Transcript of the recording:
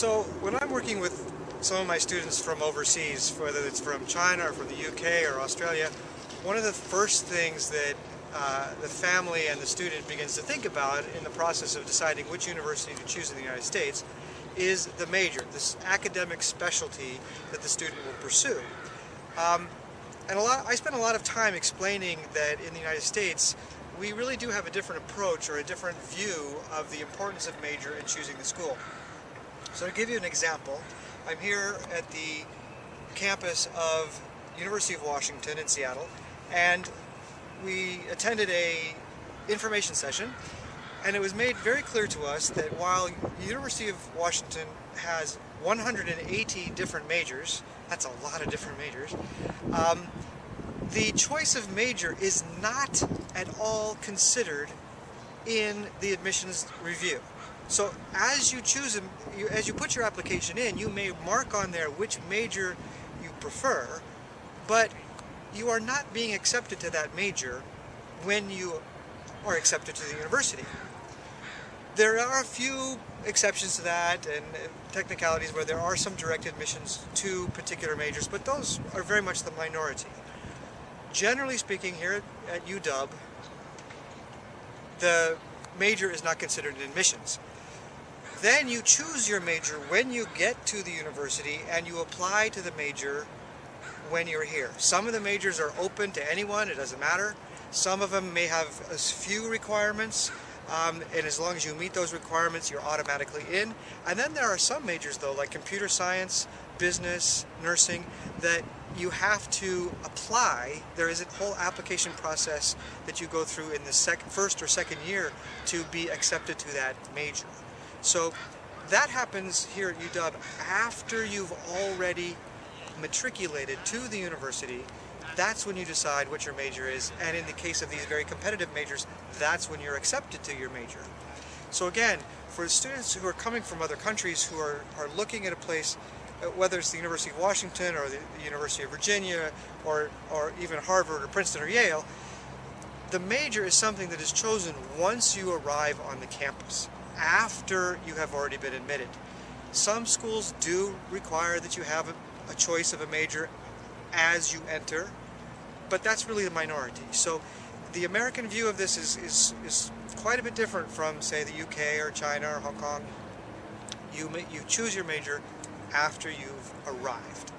So when I'm working with some of my students from overseas, whether it's from China or from the UK or Australia, one of the first things that the family and the student begins to think about in the process of deciding which university to choose in the United States is the major, this academic specialty that the student will pursue. I spend a lot of time explaining that in the United States we really do have a different approach or a different view of the importance of major in choosing the school. So to give you an example, I'm here at the campus of University of Washington in Seattle, and we attended a information session, and it was made very clear to us that while University of Washington has 180 different majors, that's a lot of different majors, the choice of major is not at all considered in the admissions review. So as you choose, as you put your application in, you may mark on there which major you prefer, but you are not being accepted to that major when you are accepted to the university. There are a few exceptions to that and technicalities where there are some direct admissions to particular majors, but those are very much the minority. Generally speaking, here at UW, the major is not considered in admissions. Then you choose your major when you get to the university and you apply to the major when you're here. Some of the majors are open to anyone, it doesn't matter. Some of them may have a few requirements, and as long as you meet those requirements, you're automatically in. And then there are some majors though, like computer science, business, nursing, that you have to apply. There is a whole application process that you go through in the first or second year to be accepted to that major. So that happens here at UW after you've already matriculated to the university. That's when you decide what your major is, and in the case of these very competitive majors, that's when you're accepted to your major. So again, for students who are coming from other countries who are looking at a place, whether it's the University of Washington or the University of Virginia or even Harvard or Princeton or Yale, the major is something that is chosen once you arrive on the campus, after you have already been admitted. Some schools do require that you have a choice of a major as you enter, but that's really the minority. So the American view of this is quite a bit different from, say, the UK or China or Hong Kong. You choose your major after you've arrived.